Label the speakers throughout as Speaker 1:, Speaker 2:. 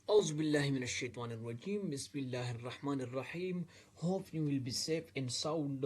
Speaker 1: Auzu billahi minash shaitanir rajim. Bismillahir rahmanir rahim. Hope you will be safe and sound.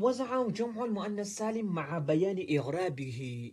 Speaker 1: وزع جمع المؤنث السالم مع بيان إغرابه.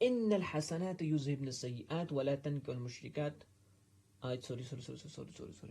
Speaker 1: إن الحسنات يذهبن السيئات ولا تنكحوا المشركات. سوري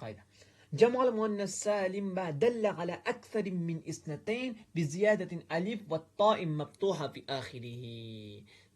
Speaker 1: قاعدة. جمع المؤنث السالم ما دل على أكثر من اثنتين بزيادة ألف والطاء مفتوحة في آخره.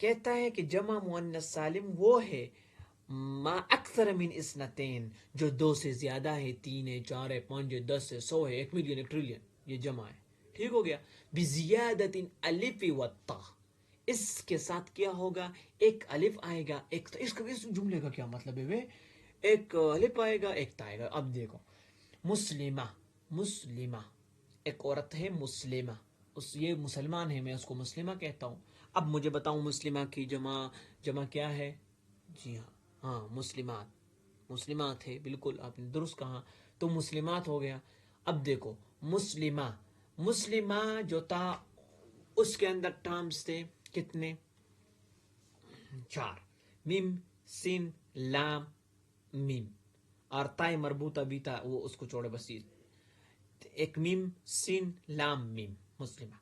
Speaker 1: کہتا ہے کہ جمع مؤنث سالم وہ ہے ما اکثر من اثنتین، جو دو سے زیادہ ہے، تین ہے، چار ہے، پانچ ہے، 10 ہے، 100 ہے، 1 ملین، 1 ٹریلین، یہ جمع ہے. ٹھیک ہو گیا. بزیادت الف والتا، اس کے ساتھ کیا ہوگا، ایک الف آئے گا، ایک اس جملے کا کیا مطلب ہے؟ ایک الف آئے گا، ایک تا آئے گا. اب دیکھو، مسلمہ، مسلمہ ایک عورت ہے مسلمہ، یہ مسلمان ہے، میں اس کو مسلمہ کہتا ہوں. اب مجھے بتاؤں مسلمہ کی جمع کیا ہے؟ جی ہاں مسلمات، مسلمات ہے، بالکل آپ نے درست کہا. تو مسلمات ہو گیا. اب دیکھو مسلمہ، مسلمہ جو تھا اس کے اندر ٹرمز تھے کتنے؟ 4، میم، سین، لام، میم، اور تائے مربوطہ بھی تھا، وہ اس کو چھوڑے، بس ایک میم، سین، لام، میم، مسلمہ.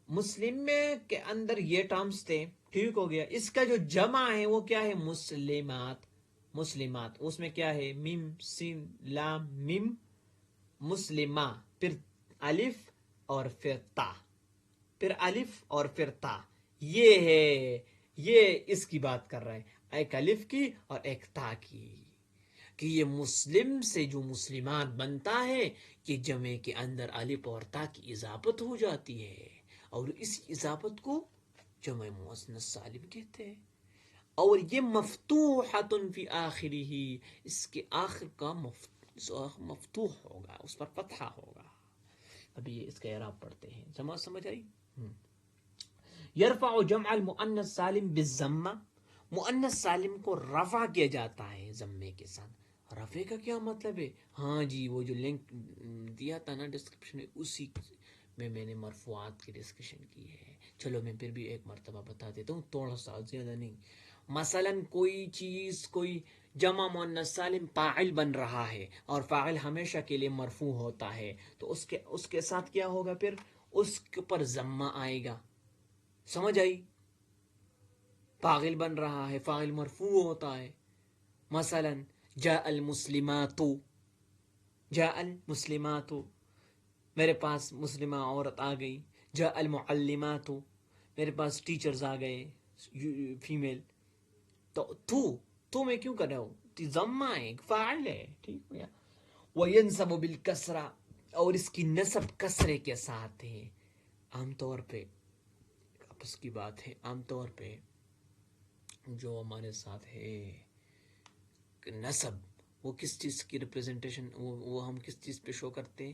Speaker 1: مسلم میں کے اندر یہ ٹرمز تھے. ٹھیک ہو گیا. اس کا جو جمع ہے وہ کیا ہے؟ مسلمات، مسلمات. اس میں کیا ہے؟ میم، سین، لام، میم، مسلمہ، پھر الف اور پھر تا، پھر الف اور پھر تا. یہ ہے، یہ اس کی بات کر رہے ہیں، ایک الف کی اور ایک تا کی، کہ یہ مسلم سے جو مسلمات بنتا ہے، یہ جمع کے اندر الف اور تا کی اضافت ہو جاتی ہے، اور اس اضافت کو جمع مؤنث سالم کہتے ہیں. اور یہ مفتوحۃ فی آخرہ، اس کے آخر کا مفتوح ہوگا، اس پر فتحہ ہوگا. ابھی اس کا اعراب پڑھتے ہیں، سمجھ آئی؟ یرفع جمع المؤنث سالم بالضمہ، مؤنث سالم کو رفع کیا جاتا ہے ضمے کے ساتھ. رفع کا کیا مطلب ہے؟ ہاں جی، وہ جو لنک دیا تھا نا ڈسکرپشن میں، اسی میں نے مرفوعات کی ڈسکشن کی ہے. چلو میں پھر بھی ایک مرتبہ بتا دیتا ہوں، تھوڑا سا، زیادہ نہیں. مثلا کوئی چیز، کوئی جمع مؤنث سالم فاعل بن رہا ہے، اور فاعل ہمیشہ کے لیے مرفوع ہوتا ہے، تو اس کے ساتھ کیا ہوگا؟ پھر اس کے اوپر ضمہ آئے گا. سمجھ آئی؟ فاعل بن رہا ہے، فاعل مرفوع ہوتا ہے. مثلا جاء المسلمات، جاء المسلمات، میرے پاس مسلمہ عورت آ گئی. جاء المعلمات، میرے پاس ٹیچرز آ گئے فیمیل. تو میں کیوں کر رہا ہوں؟ ضمہ ہے، ایک فاعل ہے. ٹھیک ہے. وَيَنْصَبُ بِالْكَسْرَةِ، اور اس کی نصب کسرے کے ساتھ ہے. عام طور پہ آپس کی بات ہے، عام طور پہ جو ہمارے ساتھ ہے نصب، وہ کس چیز کی ریپریزنٹیشن، وہ ہم کس چیز پہ شو کرتے ہیں؟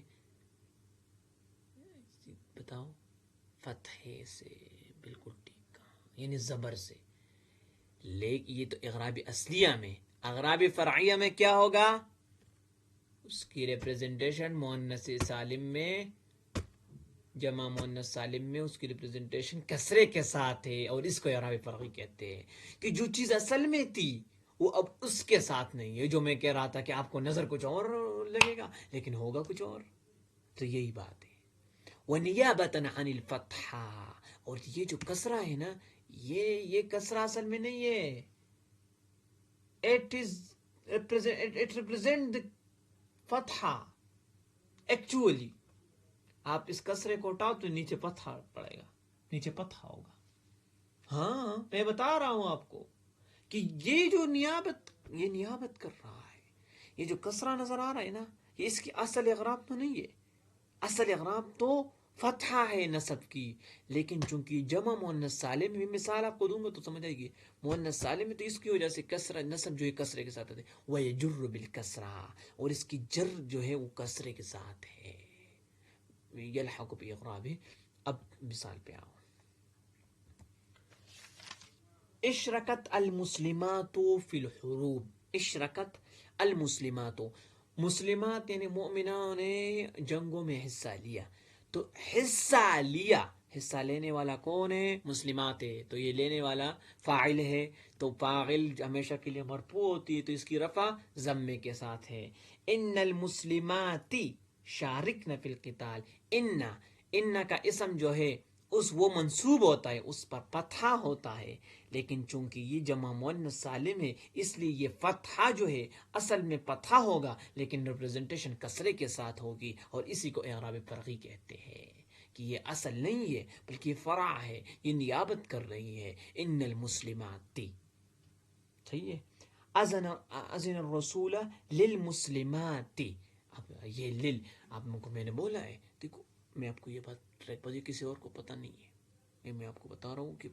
Speaker 1: بتاؤ. فتحے سے. بالکل ٹھیک کہا، یعنی زبر سے. لیکن یہ تو اغراب اصلیہ میں. اغراب فرعیہ میں کیا ہوگا؟ اس کی ریپریزنٹیشن مؤنث سالم میں، جمع مؤنث سالم میں اس کی ریپریزنٹیشن کسرے کے ساتھ ہے، اور اس کو اعراب فرعی کہتے ہیں. کہ جو چیز اصل میں تھی وہ اب اس کے ساتھ نہیں ہے. جو میں کہہ رہا تھا کہ آپ کو نظر کچھ اور لگے گا لیکن ہوگا کچھ اور. تو یہی بات ہے. وَنِيَابَةً عَنِ الْفَتْحَةِ، اور یہ جو کسرہ ہے نا، یہ کسرہ اصل میں نہیں ہے. It represent the فتحہ ایکچولی. آپ اس کسرے کو اٹھاؤ تو نیچے فتحہ پڑے گا، نیچے فتحہ ہوگا. ہاں میں بتا رہا ہوں آپ کو کہ یہ جو نیابت کر رہا ہے، یہ جو کسرہ نظر آ رہا ہے نا، یہ اس کی اصل اغراب تو نہیں ہے. اصل اغراب تو فتحہ ہے نصب کی. لیکن چونکہ جمع مؤنث سالم میں، مثال آپ کو دوں گا تو سمجھ آئے گی. مؤنث سالم میں تو اس کی وجہ سے کسرہ نصب جو ہے کسرے کے ساتھ ہے. وَيَجُرُّ بِالْكَسْرَةِ، اور اس کی جر جو ہے وہ کسرے کے ساتھ ہے. یلحق بِإِغْرَابِ. اب مثال پہ آؤ. اشرکت المسلمات فی الحروب. اشرکت المسلمات، مسلمات یعنی مومنان نے جنگوں میں حصہ لیا. تو حصہ لیا، حصہ لینے والا کون ہے؟ مسلمات ہے. تو یہ لینے والا فاعل ہے، تو فاعل ہمیشہ کے لیے مرفوع ہوتی ہے، تو اس کی رفع ضمے کے ساتھ ہے. ان المسلمات شارکن فی القتال. ان کا اسم جو ہے وہ منصوب ہوتا ہے، اس پر فتحہ ہوتا ہے. لیکن چونکہ یہ جمع مؤنث سالم ہے، اس لیے یہ فتحہ جو ہے اصل میں فتحہ ہوگا، لیکن ریپریزنٹیشن کسرے کے ساتھ ہوگی، اور اسی کو اعراب فرعی کہتے ہیں. کہ یہ اصل نہیں ہے بلکہ یہ فرع ہے، یہ نیابت کر رہی ہے. ان المسلمات، صحیح ہے. اذن الرسول للمسلمات. اب یہ آپ کو میں نے بولا ہے، دیکھو میں آپ کو یہ بات کسی اور کو پتہ نہیں ہے، میں آپ کو بتا رہا ہوں کہ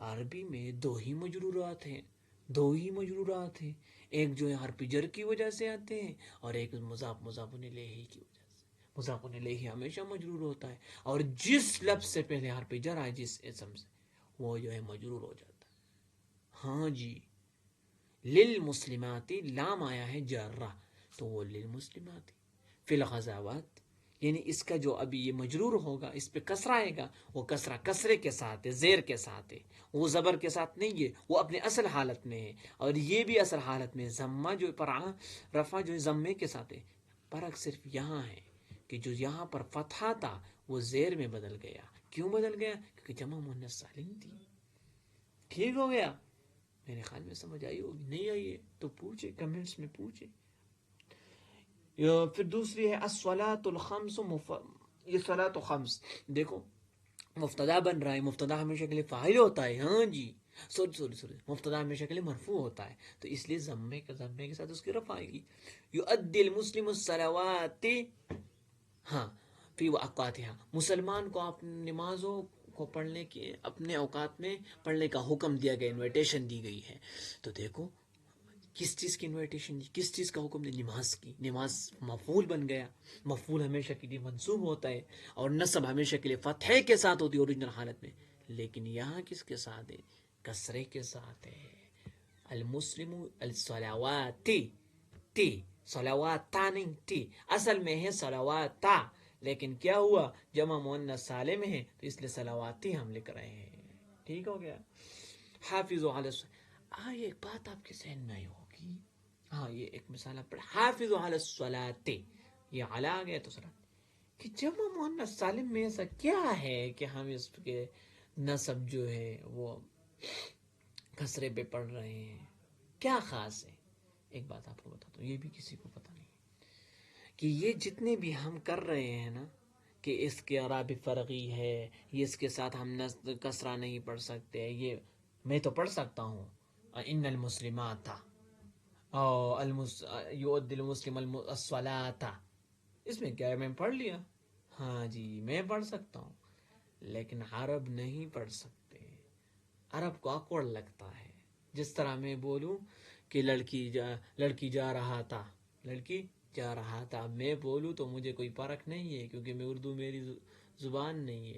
Speaker 1: عربی میں دو ہی مجرورات ہیں، ایک جو ہے حرف جر کی وجہ سے آتے ہیں، اور ایک مضاف الیہ کی وجہ سے. مضاف الیہ ہمیشہ مجرور ہوتا ہے، اور جس لفظ سے پہلے حرف جر آئے جس اسم سے، وہ جو ہے مجرور ہو جاتا ہے. ہاں جی، للمسلماتی لام آیا ہے جارہ، تو وہ للمسلماتی فی الغزوات، یعنی اس کا جو ابھی یہ مجرور ہوگا اس پہ کسرہ آئے گا، وہ کسرہ کسرے کے ساتھ ہے، زیر کے ساتھ ہے، وہ زبر کے ساتھ نہیں ہے، وہ اپنے اصل حالت میں ہے. اور یہ بھی اصل حالت میں ضمہ جو پر رفع جو ہے ضمے کے ساتھ ہے. فرق صرف یہاں ہے کہ جو یہاں پر فتحہ تھا وہ زیر میں بدل گیا. کیوں بدل گیا؟ کیونکہ جمع مؤنث سالم تھی. ٹھیک ہو گیا؟ میرے خیال میں سمجھ آئی ہوگی، نہیں آئی ہے تو پوچھے، کمنٹس میں پوچھے. پھر دوسری ہے الصلاۃ الخمس یہ صلاۃ خمس، دیکھو مبتدا بن رہا ہے، مبتدا ہمیشہ کے لیے فاعل ہوتا ہے. ہاں جی، سوری مبتدا ہمیشہ کے لیے مرفوع ہوتا ہے، تو اس لیے ضمے کے ساتھ اس کی رفع آئے گی. یؤدی المسلم الصلوات، ہاں فی اوقاتها، مسلمان کو آپ نمازوں کو پڑھنے کے اپنے اوقات میں پڑھنے کا حکم دیا گیا، انویٹیشن دی گئی ہے. تو دیکھو کس چیز کی انویٹیشن دی، کس چیز کا حکم دی؟ نماز کی. نماز مفعول بن گیا، مفعول ہمیشہ کے لیے منصوب ہوتا ہے، اور نصب ہمیشہ کے لیے فتحے کے ساتھ ہوتی ہے اوریجنل حالت میں. لیکن یہاں کس کے ساتھ ہے؟ کسرے کے ساتھ ہے. المسلم الصلوات، تی صلوات تا نہیں، تی اصل میں ہے صلوات تا، لیکن کیا ہوا جمع مؤنث سالم ہے تو اس لیے صلواتی ہم لکھ رہے ہیں. ٹھیک ہو گیا؟ حافظوا علی ایک بات آپ کے ذہن میں آئی ہوگی، ہاں یہ ایک مثال آپ پڑھیں، حافظوا علی الصلاۃ، یہ علی آ گیا تو صلاۃ، کہ جمع مؤنث سالم میں ایسا کیا ہے کہ ہم اس کے نصب جو ہے وہ کسرے پہ پڑھ رہے ہیں؟ کیا خاص ہے؟ ایک بات آپ کو بتاتا ہوں، یہ بھی کسی کو پتہ نہیں کہ یہ جتنے بھی ہم کر رہے ہیں نا، کہ اس کے عرابی فرقی ہے، یہ اس کے ساتھ ہم کسرہ نہیں پڑھ سکتے، یہ میں تو پڑھ سکتا ہوں ان المسلمات او یؤدی المسلم الصلاۃ، اس میں کیا ہے، میں پڑھ لیا، ہاں جی میں پڑھ سکتا ہوں، لیکن عرب نہیں پڑھ سکتے. عرب کو آکوڑ لگتا ہے. جس طرح میں بولوں کہ لڑکی جا رہا تھا، لڑکی جا رہا تھا، میں بولوں تو مجھے کوئی فرق نہیں ہے کیونکہ میں اردو میری زبان نہیں ہے،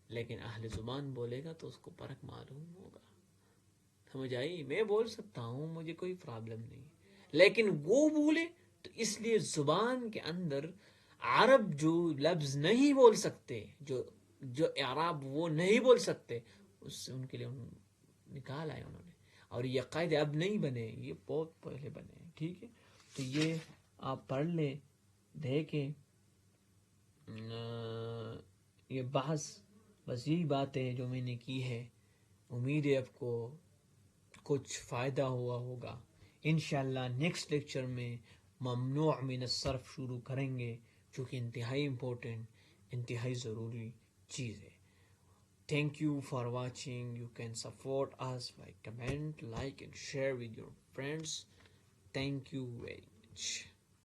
Speaker 1: لیکن اہل زبان بولے گا تو اس کو فرق معلوم ہوگا. سمجھ آئی؟ میں بول سکتا ہوں، مجھے کوئی پرابلم نہیں، لیکن وہ بولے تو اس لیے زبان کے اندر عرب جو لفظ نہیں بول سکتے، جو اعراب وہ نہیں بول سکتے، اس سے ان کے لیے نکال آئے انہوں نے. اور یہ قاعدے اب نہیں بنے، یہ بہت پہلے بنے. ٹھیک ہے، تو یہ آپ پڑھ لیں، دیکھیں. یہ بحث بس یہی بات ہے جو میں نے کی ہے. امید ہے آپ کو کچھ فائدہ ہوا ہوگا. انشاءاللہ نیکسٹ لیکچر میں ممنوع من الصرف شروع کریں گے، جو کہ انتہائی امپورٹنٹ، انتہائی ضروری چیز ہے. Thank you for watching. You can support us by comment, like and share with your friends. Thank you very much.